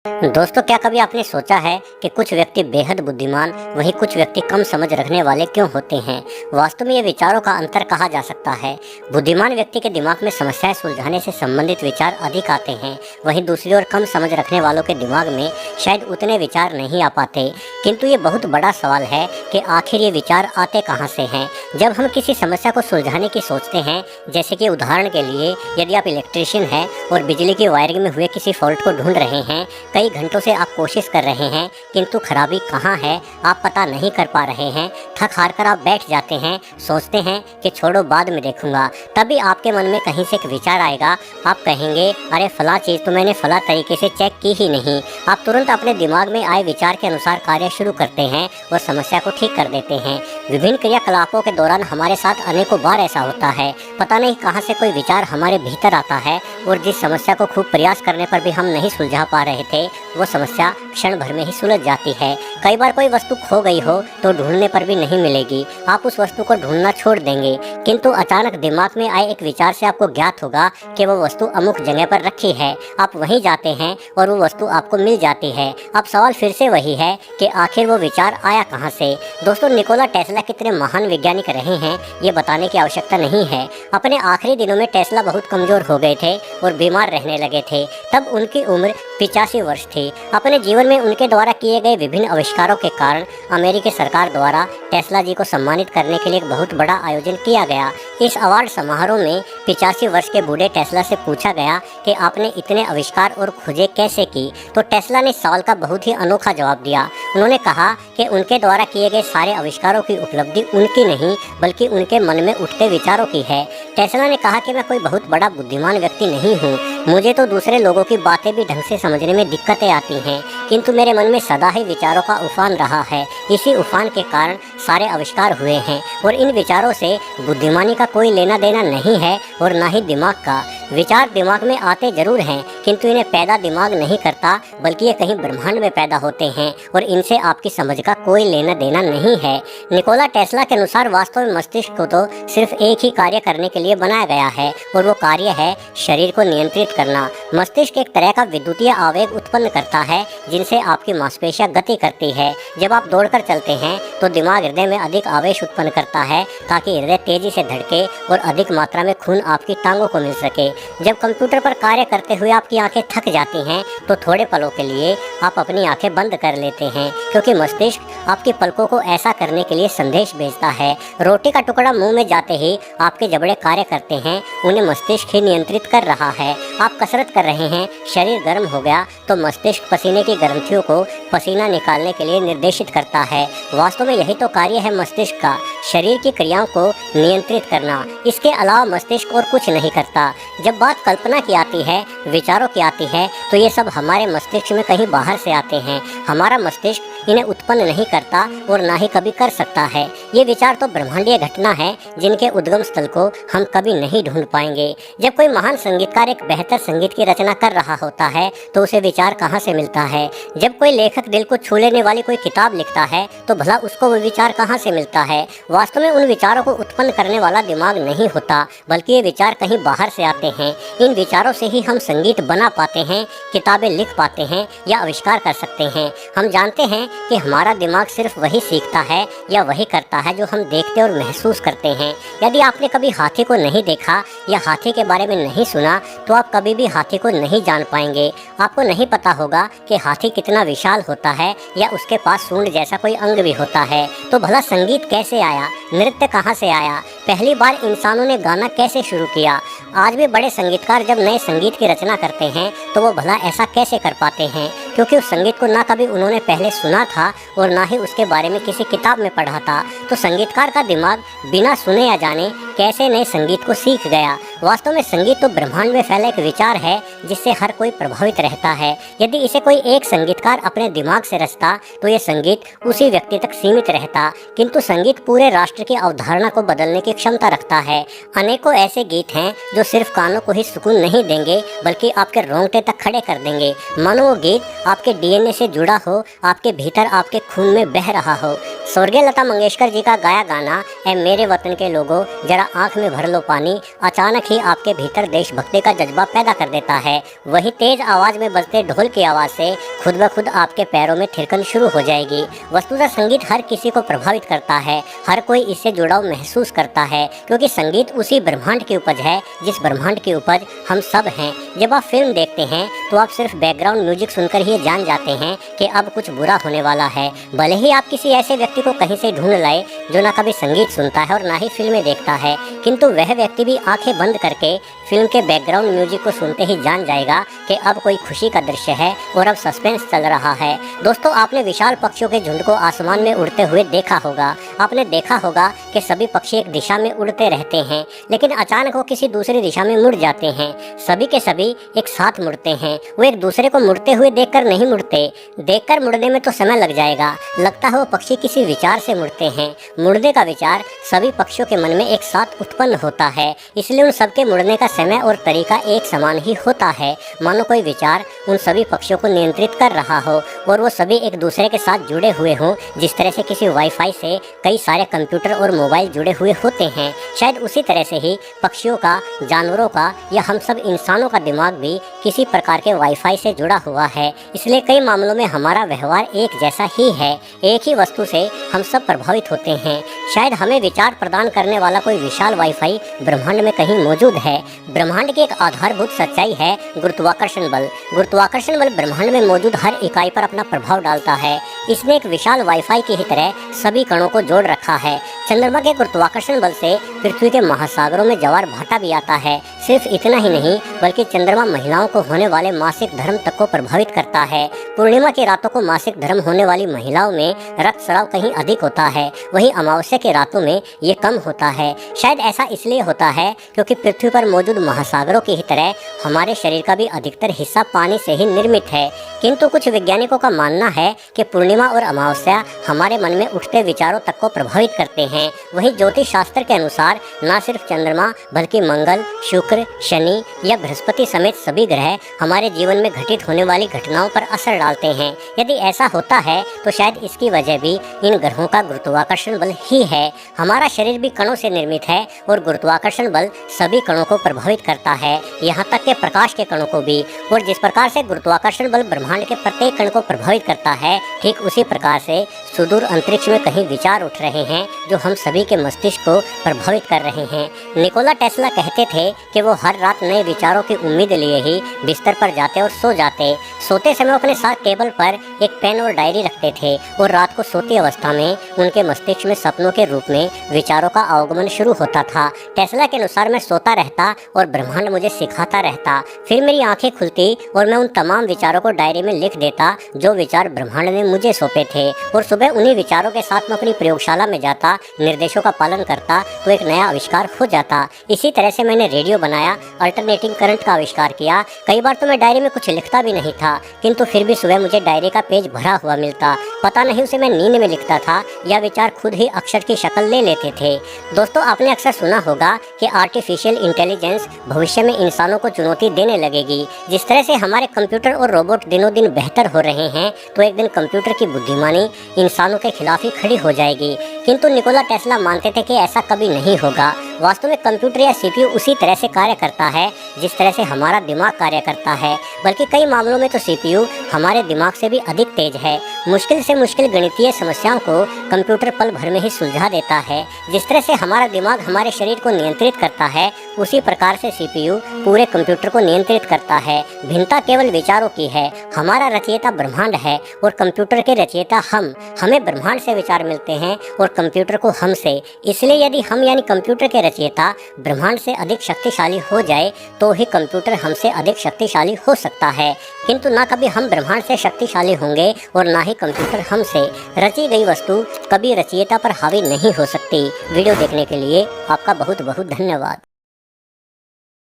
दोस्तों, क्या कभी आपने सोचा है कि कुछ व्यक्ति बेहद बुद्धिमान वहीं कुछ व्यक्ति कम समझ रखने वाले क्यों होते हैं। वास्तव में ये विचारों का अंतर कहा जा सकता है। बुद्धिमान व्यक्ति के दिमाग में समस्याएं सुलझाने से संबंधित विचार अधिक आते हैं, वहीं दूसरी ओर कम समझ रखने वालों के दिमाग में शायद उतने विचार नहीं आ पाते। किंतु ये बहुत बड़ा सवाल है कि आखिर ये विचार आते कहाँ से हैं। जब हम किसी समस्या को सुलझाने की सोचते हैं, जैसे कि उदाहरण के लिए यदि आप इलेक्ट्रीशियन हैं और बिजली की वायरिंग में हुए किसी फॉल्ट को ढूंढ रहे हैं, कई घंटों से आप कोशिश कर रहे हैं किंतु खराबी कहाँ है आप पता नहीं कर पा रहे हैं। थक हार कर आप बैठ जाते हैं, सोचते हैं कि छोड़ो बाद में देखूंगा। तभी आपके मन में कहीं से एक विचार आएगा। आप कहेंगे, अरे फला चीज़ तो मैंने फला तरीके से चेक की ही नहीं। आप तुरंत अपने दिमाग में आए विचार के अनुसार कार्य शुरू करते हैं और समस्या को ठीक कर देते हैं। विभिन्न क्रियाकलापों के दौरान हमारे साथ अनेकों बार ऐसा होता है। पता नहीं कहाँ से कोई विचार हमारे भीतर आता है और जिस समस्या को खूब प्रयास करने पर भी हम नहीं सुलझा पा रहे थे, वो समस्या क्षण भर में ही सुलझ जाती है। कई बार कोई वस्तु खो गई हो तो ढूंढने पर भी नहीं मिलेगी, आप उस वस्तु को ढूंढना छोड़ देंगे, किंतु अचानक दिमाग में आए एक विचार से आपको ज्ञात होगा कि वो वस्तु अमुक जगह पर रखी है। आप वहीं जाते हैं और वो वस्तु आपको मिल जाती है। अब सवाल फिर से वही है कि आखिर वो विचार आया कहाँ से। दोस्तों, निकोला टेस्ला कितने महान वैज्ञानिक रहे हैं ये बताने की आवश्यकता नहीं है। अपने आखिरी दिनों में टेस्ला बहुत कमजोर हो गए थे और बीमार रहने लगे थे। तब उनकी उम्र 85 वर्ष थी। अपने जीवन में उनके द्वारा किए गए विभिन्न आविष्कारों के कारण अमेरिकी सरकार द्वारा टेस्ला जी को सम्मानित करने के लिए एक बहुत बड़ा आयोजन किया गया। इस अवार्ड समारोह में 85 वर्ष के बूढ़े टेस्ला से पूछा गया कि आपने इतने आविष्कार और खोजें कैसे की। तो टेस्ला ने इस सवाल का बहुत ही अनोखा जवाब दिया। उन्होंने कहा कि उनके द्वारा किए गए सारे आविष्कारों की उपलब्धि उनकी नहीं बल्कि उनके मन में उठते विचारों की है। टेस्ला ने कहा कि मैं कोई बहुत बड़ा बुद्धिमान व्यक्ति नहीं हूँ, मुझे तो दूसरे लोगों की बातें भी ढंग से समझने में दिक्कतें आती हैं, किंतु मेरे मन में सदा ही विचारों का उफान रहा है। इसी उफान के कारण सारे आविष्कार हुए हैं और इन विचारों से बुद्धिमानी का कोई लेना देना नहीं है और ना ही दिमाग का। विचार दिमाग में आते जरूर हैं किंतु इन्हें पैदा दिमाग नहीं करता बल्कि ये कहीं ब्रह्मांड में पैदा होते हैं और इनसे आपकी समझ का कोई लेना देना नहीं है। निकोला टेस्ला के अनुसार वास्तव में मस्तिष्क को तो सिर्फ एक ही कार्य करने के लिए बनाया गया है और वो कार्य है शरीर को नियंत्रित करना। मस्तिष्क एक तरह का विद्युतीय आवेग उत्पन्न करता है जिनसे आपकी मांसपेशियां गति करती है। जब आप दौड़कर चलते हैं तो दिमाग हृदय में अधिक आवेश उत्पन्न करता है ताकि हृदय तेजी से धड़के और अधिक मात्रा में खून आपकी टांगों को मिल सके। जब कंप्यूटर पर कार्य करते हुए आपकी आंखें थक जाती हैं तो थोड़े पलों के लिए आप अपनी आंखें बंद कर लेते हैं क्योंकि मस्तिष्क आपकी पलकों को ऐसा करने के लिए संदेश भेजता है। रोटी का टुकड़ा मुंह में जाते ही आपके जबड़े कार्य करते हैं, उन्हें मस्तिष्क ही नियंत्रित कर रहा है। आप कसरत कर रहे हैं, शरीर गर्म हो गया तो मस्तिष्क पसीने की ग्रंथियों को पसीना निकालने के लिए निर्देशित करता है। वास्तव में यही तो कार्य है मस्तिष्क का, शरीर की क्रियाओं को नियंत्रित करना। इसके अलावा मस्तिष्क और कुछ नहीं करता। जब बात कल्पना की आती है, विचारों की आती है, तो ये सब हमारे मस्तिष्क में कहीं बाहर से आते हैं। हमारा मस्तिष्क इन्हें उत्पन्न नहीं करता और ना ही कभी कर सकता है। ये विचार तो ब्रह्मांडीय घटना है जिनके उद्गम स्थल को हम कभी नहीं ढूंढ पाएंगे। जब कोई महान संगीतकार एक बेहतर संगीत की रचना कर रहा होता है तो उसे विचार कहाँ से मिलता है। जब कोई लेखक दिल को छू लेने वाली कोई किताब लिखता है तो भला उसको वो विचार कहाँ से मिलता है। वास्तव में उन विचारों को उत्पन्न करने वाला दिमाग नहीं होता बल्कि ये विचार कहीं बाहर से आते हैं। इन विचारों से ही हम संगीत बना पाते हैं, किताबें लिख पाते हैं या आविष्कार कर सकते हैं। हम जानते हैं कि हमारा दिमाग सिर्फ वही सीखता है या वही करता है जो हम देखते और महसूस करते हैं। यदि आपने कभी हाथी को नहीं देखा या हाथी के बारे में नहीं सुना तो आप कभी भी हाथी को नहीं जान पाएंगे। आपको नहीं पता होगा कि हाथी कितना विशाल होता है या उसके पास सूंड जैसा कोई अंग भी होता है। तो भला संगीत कैसे आया, नृत्य कहाँ से आया, पहली बार इंसानों ने गाना कैसे शुरू किया। आज भी बड़े संगीतकार जब नए संगीत की रचना करते हैं तो वो भला ऐसा कैसे कर पाते हैं, क्योंकि उस संगीत को ना कभी उन्होंने पहले सुना था और ना ही उसके बारे में किसी किताब में पढ़ा था। तो संगीतकार का दिमाग बिना सुने या जाने कैसे नए संगीत को सीख गया। वास्तव में संगीत तो ब्रह्मांड में फैला एक विचार है जिससे हर कोई प्रभावित रहता है। यदि इसे कोई एक संगीतकार अपने दिमाग से रचता तो ये संगीत उसी व्यक्ति तक सीमित रहता, किंतु संगीत पूरे राष्ट्र की अवधारणा को बदलने की क्षमता रखता है। अनेकों ऐसे गीत हैं जो सिर्फ कानों को ही सुकून नहीं देंगे बल्कि आपके रोंगटे तक खड़े कर देंगे। मानो वो गीत आपके डीएनए से जुड़ा हो, आपके भीतर आपके खून में बह रहा हो। स्वर्गीय लता मंगेशकर जी का गाया गाना "ऐ मेरे वतन के लोगों जरा आंख में भर लो पानी" अचानक ही आपके भीतर देशभक्ति का जज्बा पैदा कर देता है। वही तेज आवाज़ में बजते ढोल की आवाज़ से खुद ब खुद आपके पैरों में थिरकन शुरू हो जाएगी। वस्तुतः संगीत हर किसी को प्रभावित करता है, हर कोई इससे जुड़ाव महसूस करता है, क्योंकि संगीत उसी ब्रह्मांड की उपज है जिस ब्रह्मांड की उपज हम सब हैं। जब आप फिल्म देखते हैं तो आप सिर्फ बैकग्राउंड म्यूजिक सुनकर ही जान जाते हैं कि अब कुछ बुरा होने वाला है। भले ही आप किसी ऐसे व्यक्ति को कहीं से ढूंढ लाए जो ना कभी संगीत सुनता है और ना ही फिल्में देखता है, किंतु वह व्यक्ति भी आंखें बंद करके फिल्म के बैकग्राउंड म्यूजिक को सुनते ही जान जाएगा कि अब कोई खुशी का दृश्य है और अब सस्पेंस चल रहा है। दोस्तों, आपने विशाल पक्षियों के झुंड को आसमान में उड़ते हुए देखा होगा। आपने देखा होगा कि सभी पक्षी एक दिशा में उड़ते रहते हैं, लेकिन अचानक वो किसी दूसरी दिशा में मुड़ जाते हैं। सभी के सभी एक साथ मुड़ते हैं। वो एक दूसरे को मुड़ते हुए देखकर नहीं मुड़ते। देखकर मुड़ने में तो समय लग जाएगा, लगता है वो पक्षी किसी विचार से मुड़ते हैं। मुड़ने का विचार सभी पक्षियों के मन में एक साथ उत्पन्न होता है, इसलिए उन सबके मुड़ने का समय और तरीका एक समान ही होता है। मानो कोई विचार उन सभी पक्षियों को नियंत्रित कर रहा हो और वो सभी एक दूसरे के साथ जुड़े हुए हों, जिस तरह से किसी वाईफाई से कई सारे कंप्यूटर और मोबाइल जुड़े हुए होते हैं। शायद उसी तरह से ही पक्षियों का, जानवरों का या हम सब इंसानों का दिमाग भी किसी प्रकार के वाईफाई से जुड़ा हुआ है। इसलिए कई मामलों में हमारा व्यवहार एक जैसा ही है। एक ही वस्तु से हम सब प्रभावित होते हैं। शायद हमें विचार प्रदान करने वाला कोई विशाल वाईफाई ब्रह्मांड में कहीं मौजूद है। ब्रह्मांड की एक आधारभूत सच्चाई है गुरुत्वाकर्षण बल। गुरुत्वाकर्षण बल ब्रह्मांड में मौजूद हर इकाई पर अपना प्रभाव डालता है। इसने एक विशाल वाईफाई की ही तरह सभी कणों को जोड़ रखा है। चंद्रमा के गुरुत्वाकर्षण बल से पृथ्वी के महासागरों में ज्वार भाटा भी आता है। सिर्फ इतना ही नहीं, बल्कि चंद्रमा महिलाओं को होने वाले मासिक धर्म तक को प्रभावित करता है। पूर्णिमा की रातों को मासिक धर्म होने वाली महिलाओं में रक्तस्राव कहीं अधिक होता है, वहीं अमावस्या की रातों में ये कम होता है। शायद ऐसा इसलिए होता है क्योंकि पृथ्वी पर मौजूद महासागरों की ही तरह हमारे शरीर का भी अधिकतर हिस्सा पानी से ही निर्मित है। किंतु कुछ वैज्ञानिकों का मानना है कि पूर्णिमा और अमावस्या हमारे मन में उठते विचारों तक को प्रभावित करते हैं। वहीं ज्योतिष शास्त्र के अनुसार न सिर्फ चंद्रमा बल्कि मंगल, शुक्र, शनि या बृहस्पति समेत सभी ग्रह हमारे जीवन में घटित होने वाली घटनाओं पर असर डालते हैं। यदि ऐसा होता है तो शायद इसकी वजह भी इन ग्रहों का गुरुत्वाकर्षण बल ही है। हमारा शरीर भी कणों से निर्मित है और गुरुत्वाकर्षण बल सभी कणों को प्रभावित करता है, यहाँ तक कि प्रकाश के कणों को भी। और जिस प्रकार से गुरुत्वाकर्षण बल ब्रह्मांड के प्रत्येक कण को प्रभावित करता है, ठीक उसी प्रकार से सुदूर अंतरिक्ष में कहीं विचार उठ रहे हैं जो हम सभी के मस्तिष्क को प्रभावित कर रहे हैं। निकोला टेस्ला कहते थे कि वो हर रात नए विचारों की उम्मीद लिए ही बिस्तर पर जाते और सो जाते। सोते समय अपने साथ टेबल पर एक पेन और डायरी रखते थे और रात को सोती अवस्था में उनके मस्तिष्क में सपनों के रूप में विचारों का आगमन शुरू होता था। टेस्ला के अनुसार मैं सोता रहता और ब्रह्मांड मुझे सिखाता रहता। फिर मेरी आंखें खुलती और मैं उन तमाम विचारों को डायरी में लिख देता जो विचार ब्रह्मांड ने मुझे सौंपे थे, और सुबह उन्हीं विचारों के साथ मैं अपनी प्रयोगशाला में जाता, निर्देशों का पालन करता तो एक नया आविष्कार हो जाता। इसी तरह से मैंने रेडियो बनाया, अल्टरनेटिंग करंट का आविष्कार किया। कई बार तो मैं डायरी में कुछ लिखता भी नहीं था, किंतु फिर भी सुबह मुझे डायरी का पेज भरा हुआ मिलता। पता नहीं उसे मैं नींद में लिखता था या विचार खुद ही अक्षर की शक्ल ले लेते थे। दोस्तों, आपने अक्सर सुना होगा कि आर्टिफिशियल इंटेलिजेंस भविष्य में इंसानों को चुनौती देने लगेगी। जिस तरह से हमारे कंप्यूटर और रोबोट दिनों दिन बेहतर हो रहे हैं, तो एक दिन कंप्यूटर की बुद्धिमानी इंसानों के खिलाफ ही खड़ी हो जाएगी। किंतु निकोला टेस्ला मानते थे कि ऐसा कभी नहीं होगा। वास्तव में कंप्यूटर या सीपीयू उसी तरह से कार्य करता है जिस तरह से हमारा दिमाग कार्य करता है, बल्कि कई मामलों में तो सीपीयू हमारे दिमाग से भी अधिक तेज है। मुश्किल से मुश्किल गणितीय समस्याओं को कंप्यूटर पल भर में ही सुलझा देता है। जिस तरह से हमारा दिमाग हमारे शरीर को नियंत्रित करता है, उसी प्रकार से सीपीयू पूरे कंप्यूटर को नियंत्रित करता है। भिन्नता केवल विचारों की है। हमारा रचयिता ब्रह्मांड है और कंप्यूटर के रचयिता हम। हमें ब्रह्मांड से विचार मिलते हैं और कंप्यूटर को हमसे। इसलिए यदि हम यानी कंप्यूटर के रचयिता ब्रह्मांड से अधिक शक्तिशाली हो जाए तो ही कंप्यूटर हमसे अधिक शक्तिशाली हो सकता है, किंतु ना कभी हम ब्रह्मांड से शक्तिशाली होंगे और ना ही कंप्यूटर हमसे। रची गई वस्तु कभी रचयिता पर हावी नहीं हो सकती। वीडियो देखने के लिए आपका बहुत बहुत धन्यवाद।